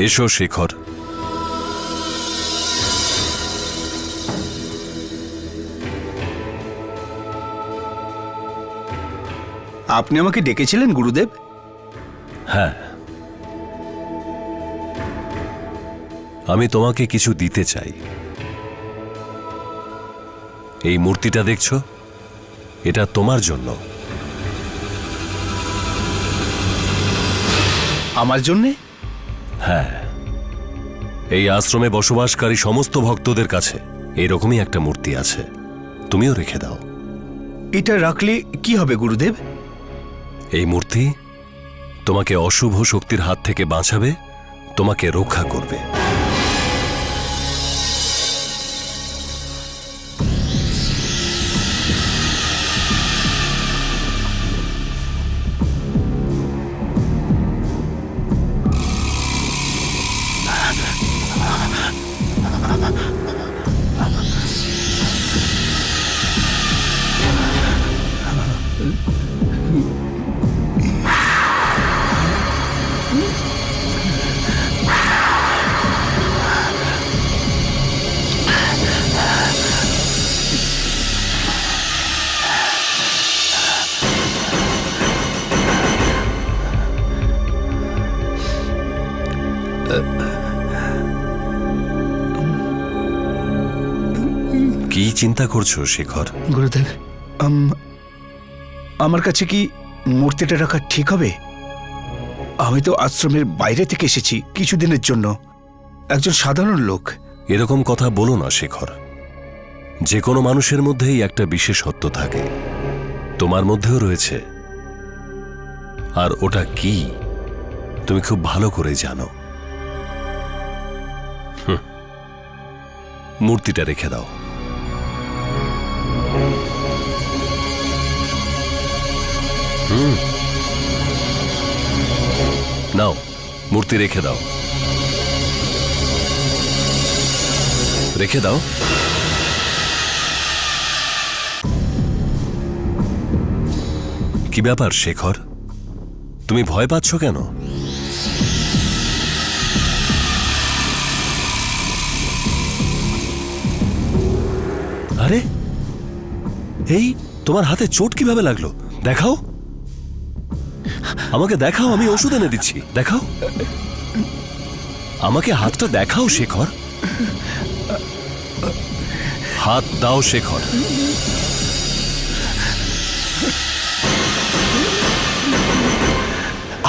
এসো শেখর। আপনি আমাকে ডেকেছিলেন গুরুদেব? হ্যাঁ, আমি তোমাকে কিছু দিতে চাই। এই মূর্তিটা দেখছো, এটা তোমার জন্য। আমার জন্যে? হ্যাঁ, এই আশ্রমে বসবাসকারী সমস্ত ভক্তদের কাছে এরকমই একটা মূর্তি আছে, তুমিও রেখে দাও। এটা রাখলে কি হবে গুরুদেব? এই মূর্তি তোমাকে অশুভ শক্তির হাত থেকে বাঁচাবে, তোমাকে রক্ষা করবে। কি চিন্তা করছো শেখর? গুরুদেব, আমার কাছে কি মূর্তিটা রাখা ঠিক হবে? আমি তো আশ্রমের বাইরে থেকে এসেছি কিছুদিনের জন্য, একজন সাধারণ লোক। এরকম কথা বলো না শেখর। যে কোনো মানুষের মধ্যেই একটা বিশেষত্ব থাকে, তোমার মধ্যেও রয়েছে। আর ওটা কি তুমি খুব ভালো করে জানো। মূর্তিটা রেখে দাও। নাও, মূর্তি রেখে দাও, রেখে দাও। কি ব্যাপার শেখর, তুমি ভয় পাচ্ছ কেন? আরে, এই তোমার হাতে চোট কিভাবে লাগলো? দেখাও আমাকে, দেখাও, আমি ওষুধ এনে দিচ্ছি। দেখাও আমাকে, হাতটা দেখাও শেখর, হাত দাও শেখর।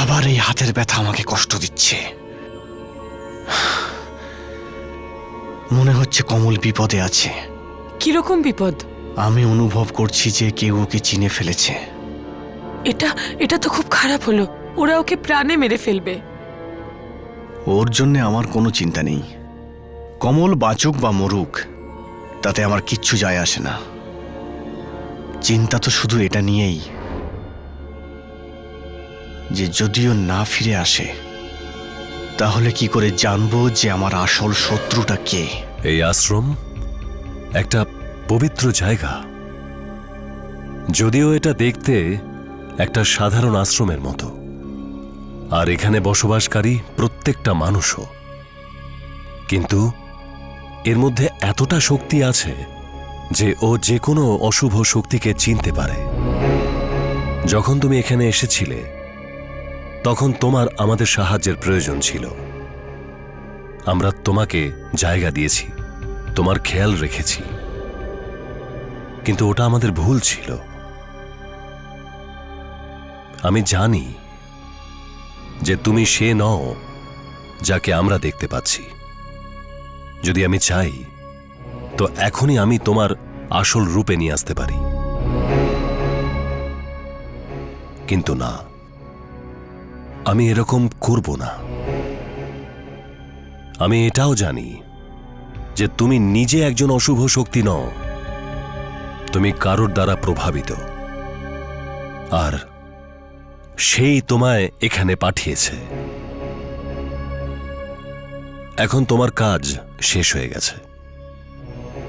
আবার এই হাতের ব্যথা আমাকে কষ্ট দিচ্ছে। মনে হচ্ছে কমল বিপদে আছে। কিরকম বিপদ? আমি অনুভব করছি যে কেউ ওকে চিনে ফেলেছে। এটা তো খুব খারাপ হলো। ওরা ওকে প্রাণে মেরে ফেলবে। ওর জন্য আমার কোনো চিন্তা নেই। কমল বাঁচুক বা মরুক, তাতে আমার কিচ্ছু যায় আসে না। চিন্তা তো শুধু এটা নিয়েই যে যদিও না ফিরে আসে, তাহলে কি করে জানবো যে আমার আসল শত্রুটা কে? এই আশ্রম একটা পবিত্র জায়গা, যদিও এটা দেখতে একটা সাধারণ আশ্রমের মতো। আর এখানে বসবাসকারী প্রত্যেকটা মানুষও, কিন্তু এর মধ্যে এতটা শক্তি আছে যে ও যে কোনো অশুভ শক্তিকে চিনতে পারে। যখন তুমি এখানে এসেছিলে, তখন তোমার আমাদের সাহায্যের প্রয়োজন ছিল। আমরা তোমাকে জায়গা দিয়েছি, তোমার খেয়াল রেখেছি, কিন্তু ওটা আমাদের ভুল ছিল। আমি জানি যে তুমি সে নও যাকে আমরা দেখতে পাচ্ছি। যদি আমি চাই তো এখনই আমি তোমার আসল রূপে নিয়ে আসতে পারি, কিন্তু না, আমি এরকম করব না। আমি এটাও জানি যে তুমি নিজে একজন অশুভ শক্তি নও, তুমি কারোর দ্বারা প্রভাবিত, আর সেই তোমায় এখানে পাঠিয়েছে। এখন তোমার কাজ শেষ হয়ে গেছে,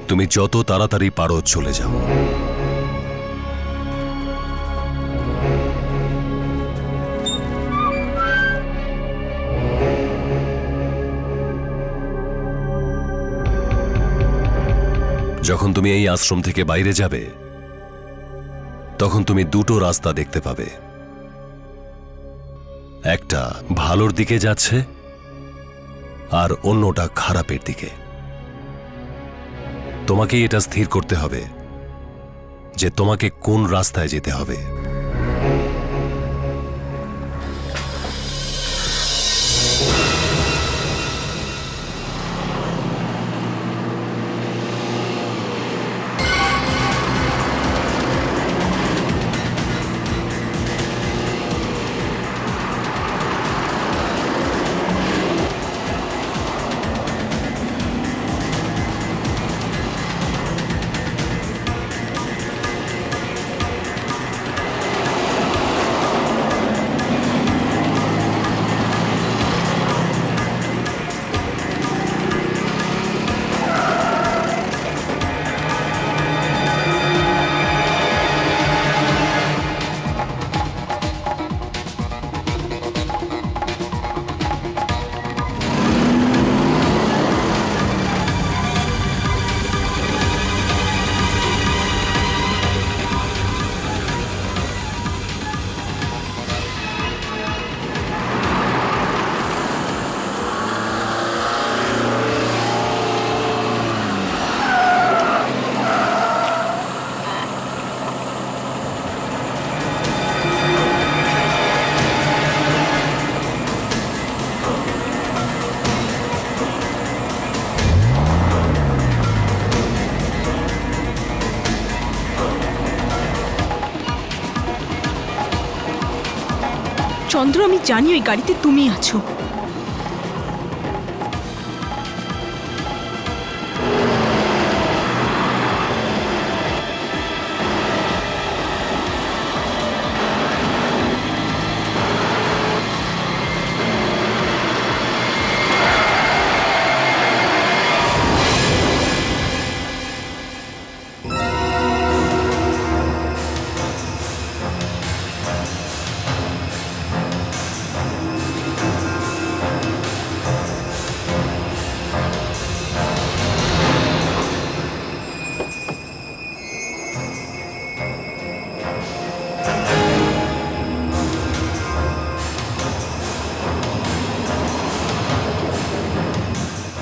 তুমি যত তাড়াতাড়ি পারো চলে যাও। যখন তুমি এই আশ্রম থেকে বাইরে যাবে তখন তুমি দুটো রাস্তা দেখতে পাবে, একটা ভালোর দিকে যাচ্ছে আর অন্যটা খারাপের দিকে। তোমাকে এটা স্থির করতে হবে যে তোমাকে কোন রাস্তায় যেতে হবে। চন্দ্র, আমি জানি ওই গাড়িতে তুমি আছো।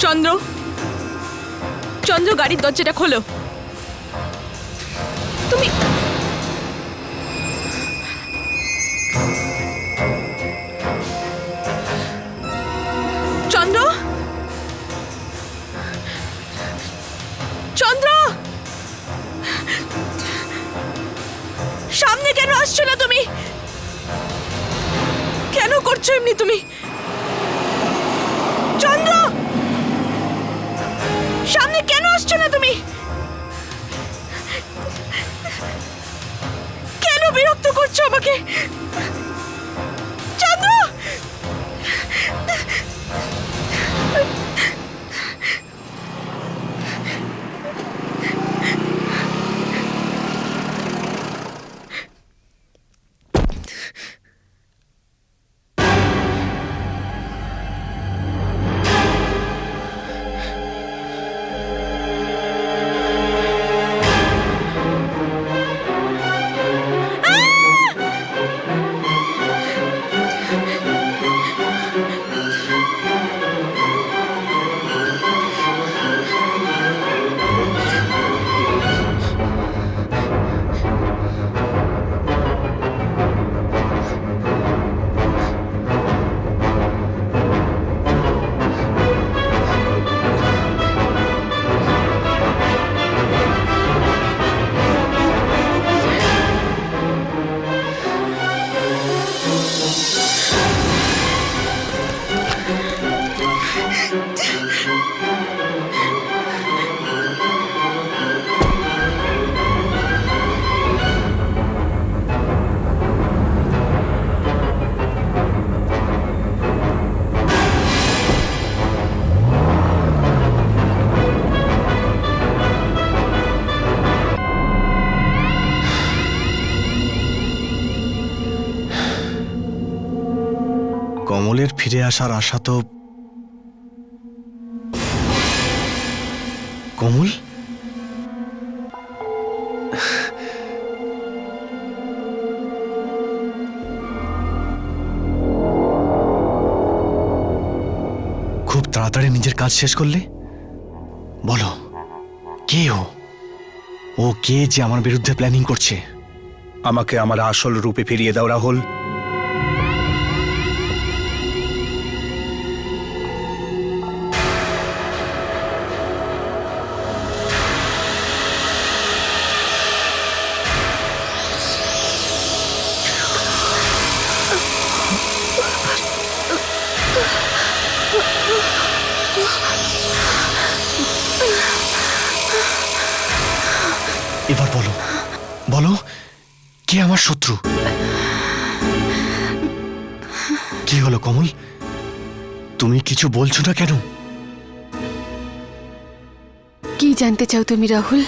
চন্দ্র, চন্দ্র, গাড়ির দরজাটা খোলো। তুমি চন্দ্র, চন্দ্র, সামনে কেন আসছো না তুমি? কেন করছো এমনি তুমি? চন্দ্র, সামনে কেন আসছো না তুমি? কেন বিরক্ত করছো আমাকে? চন্দ্র, কমলের ফিরে আসার আশা তো। কমল, তাড়াতাড়ি নিজের কাজ শেষ করলে? বলো, কে ও কে যে আমার বিরুদ্ধে প্ল্যানিং করছে? আমাকে আমার আসল রূপে ফিরিয়ে দাও রাহুল। এবার বলো, বলো, কে আমার শত্রু? কি হলো কমল, তুমি কিছু বলছো না কেন? কি জানতে চাও তুমি রাহুল?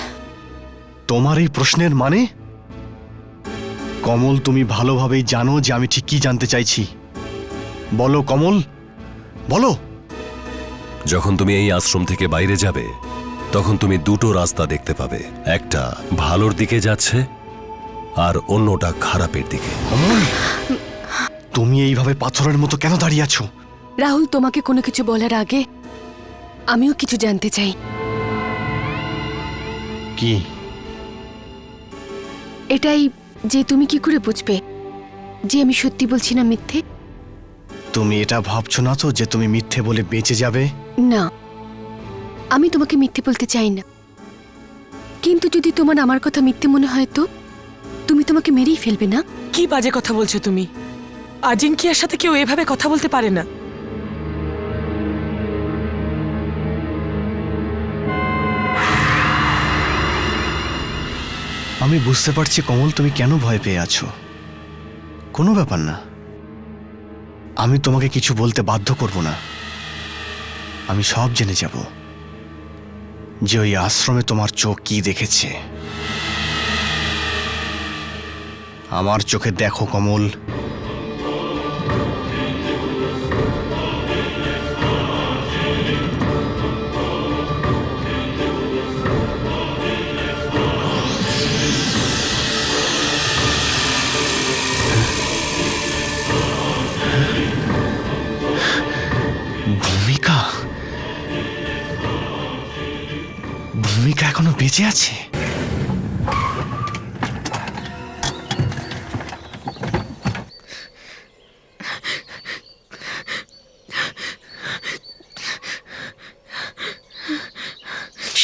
তোমার এই প্রশ্নের মানে? কমল, তুমি ভালোভাবেই জানো যে আমি ঠিক কি জানতে চাইছি। বলো কমল, বলো। যখন তুমি এই আশ্রম থেকে বাইরে যাবে তখন তুমি দুটো রাস্তা দেখতে পাবে, একটা ভালোর দিকে যাচ্ছে আর অন্যটা খারাপের দিকে। কমল, তুমি এইভাবে পাথরের মতো কেন দাঁড়িয়ে আছো? রাহুল, তোমাকে কোনো কিছু বলার আগে আমিও কিছু জানতে চাই। কি? এটাই যে তুমি কি করে বুঝবে যে আমি সত্যি বলছি না মিথ্যে? তুমি এটা ভাবছো না তো যে তুমি মিথ্যে বলে বেঁচে যাবে? না, আমি তোমাকে মিথ্যে বলতে চাই না, কিন্তু যদি তোমার আমার কথা মিথ্যে মনে হয় তো তুমি তোমাকে মেরেই ফেলবে না? কি বাজে কথা বলছো তুমি? আজিঙ্কিয়ার সাথে কেউ এভাবে কথা বলতে পারে না। আমি বুঝতে পারছি কমল, তুমি কেন ভয় পেয়ে আছো। কোনো ব্যাপার না, আমি তোমাকে কিছু বলতে বাধ্য করব না। আমি সব জেনে যাব যে ওই আশ্রমে তোমার চোখ কি দেখেছে। আমার চোখে দেখো কমল, ভূমিকা, ভূমিকা এখনো বেঁচে আছে।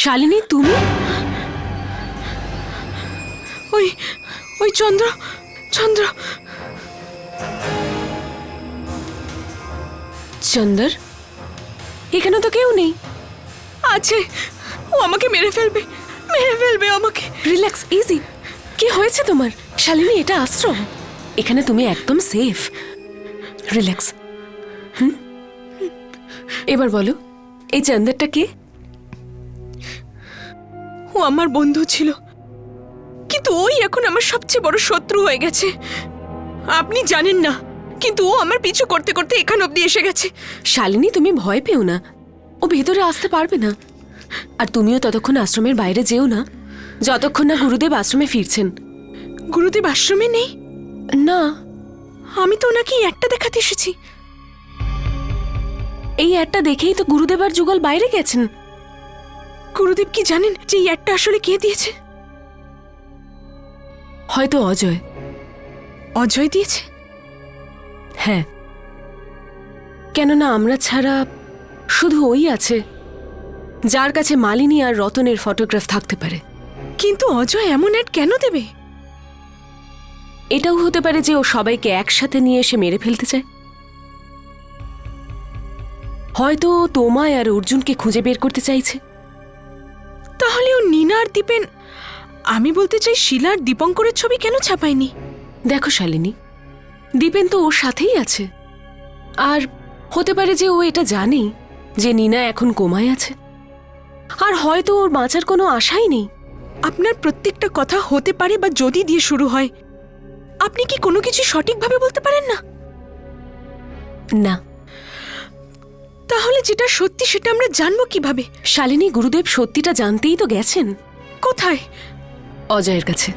শালিনী, তুমি? ওই ওই চন্দ্র, চন্দ্র। চন্দর, এখানে তো কেউ নেই। আছে, ও আমাকে মেরে ফেলবে, মেরে ফেলবে আমাকে। Relax, easy. কি হয়েছে তোমার? শালিনী, এটা আশ্রম, এখানে তুমি একদম সেফ। রিল্যাক্স। এবার বলো, এই চন্দরটা কে? ও আমার বন্ধু ছিল, কিন্তু ওই এখন আমার সবচেয়ে বড় শত্রু হয়ে গেছে। আপনি জানেন না, কিন্তু ও আমার পিছু করতে করতে এখান অব্দি এসে গেছে। শালিনী, তুমি ভয় পেও না, ও ভেতরে আসতে পারবে না। আর তুমিও ততক্ষণ আশ্রমের বাইরে যেও না যতক্ষণ না গুরুদেব আশ্রমে ফিরছেন। গুরুদেব আশ্রমে নেই? না, আমি তো ওনাকে একটা দেখাতে এসেছি। এই একটা দেখেই তো গুরুদেব আর যুগল বাইরে গেছেন। গুরুদেব কি জানেন যে এই একটা আসলে কে দিয়েছে? হয়তো অজয়। অজয় দিয়েছে? হ্যাঁ, কেননা আমরা ছাড়া শুধু ওই আছে যার কাছে মালিনী আর রতনের ফটোগ্রাফ থাকতে পারে। কিন্তু অজয় এমন অ্যাড কেন দেবে? এটাও হতে পারে যে ও সবাইকে একসাথে নিয়ে এসে মেরে ফেলতে চায়। হয়তো ও তোমায় আর অর্জুনকে খুঁজে বের করতে চাইছে। তাহলে ও নীনা আর দীপেন, আমি বলতে চাই শিলা আর দীপঙ্করের ছবি কেন ছাপায়নি? দেখো শালিনী, দীপেন তো ওর সাথেই আছে, আর হতে পারে যে ও এটা জানে যে নীনা এখন কোমায় আছে, আর হয়তো ওর বাঁচার কোনো আশাই নেই। আপনার প্রত্যেকটা কথা হতে পারে বা যদি দিয়ে শুরু হয়। আপনি কি কোনো কিছু সঠিকভাবে বলতে পারেন না? না। তাহলে যেটা সত্যি সেটা আমরা জানবো কিভাবে? শালিনী, গুরুদেব সত্যিটা জানতেই তো গেছেন। কোথায়? অজয়ের কাছে।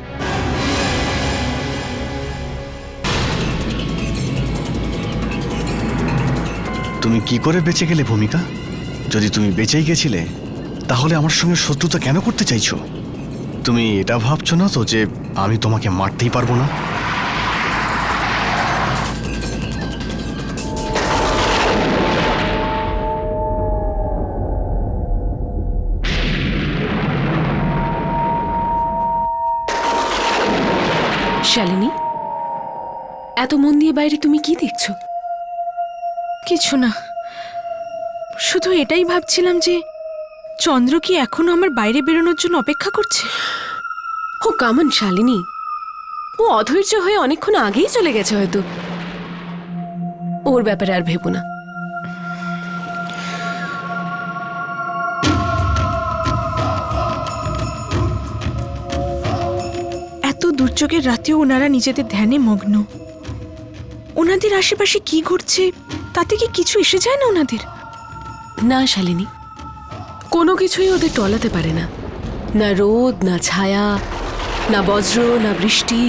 তুমি কি করে বেঁচে গেলে ভূমিকা? যদি তুমি বেঁচেই গেছিলে তাহলে আমার সঙ্গে শত্রুতা কেন করতে চাইছো? তুমি এটা ভাবছো না তো যে আমি তোমাকে মারতেই পারবো না? শালিনী, এত মন দিয়ে বাইরে তুমি কি দেখছো? কিছু না, শুধু এটাই ভাবছিলাম যে চন্দ্র কি এখনো আমার বাইরে বেরোনোর জন্য অপেক্ষা করছে। ও কামন শালিনী, ও অধৈর্য হয়ে অনেকক্ষণ আগেই চলে গেছে হয়তো। ওর ব্যাপারে আর ভেবো না। এত দুর্যোগের রাতেও ওনারা নিজেদের ধ্যানে মগ্ন। ওনাদের আশেপাশে কি ঘটছে তাতে কি কিছু এসে যায় না ওনাদের? না শালিনী, কোনো কিছুই ওদের টলাতে পারে না। না রোদ, না ছায়া, না বজ্র, না বৃষ্টি।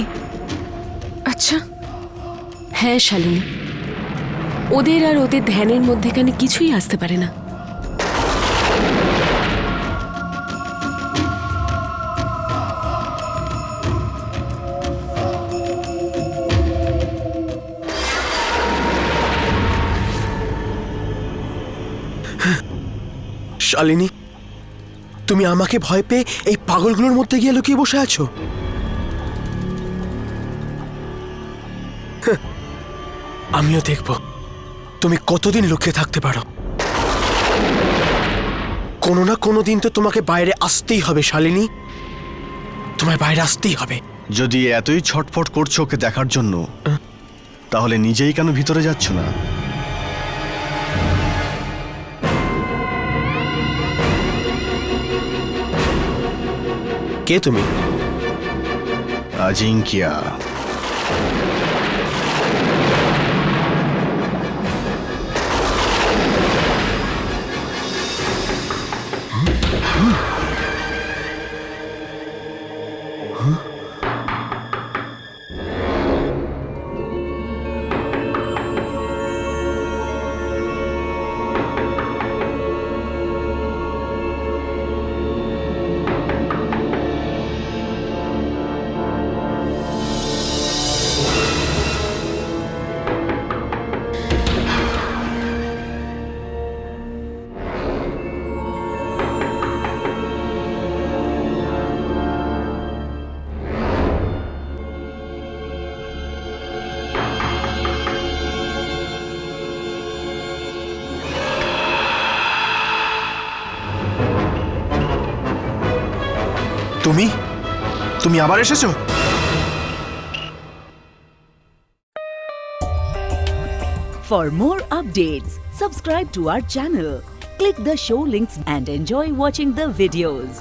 আচ্ছা, হ্যাঁ শালিনী, ওদের আর ওদের ধ্যানের মধ্যেখানে কিছুই আসতে পারে না। শালিনী, তুমি আমাকে ভয় পেয়ে এই পাগলগুলোর মধ্যে গিয়ে লুকিয়ে বসে আছো? আমিও দেখব তুমি কতদিন লুকিয়ে থাকতে পারো। কোনো না কোনো দিন তো তোমাকে বাইরে আসতেই হবে শালিনী, তোমায় বাইরে আসতেই হবে। যদি এতই ছটফট করছো ওকে দেখার জন্য, তাহলে নিজেই কেন ভিতরে যাচ্ছ না? কে তুমি? আজিঙ্কিয়া। তুমি আবার এসেছো? For more updates, subscribe to our channel, click the show links and enjoy watching the videos.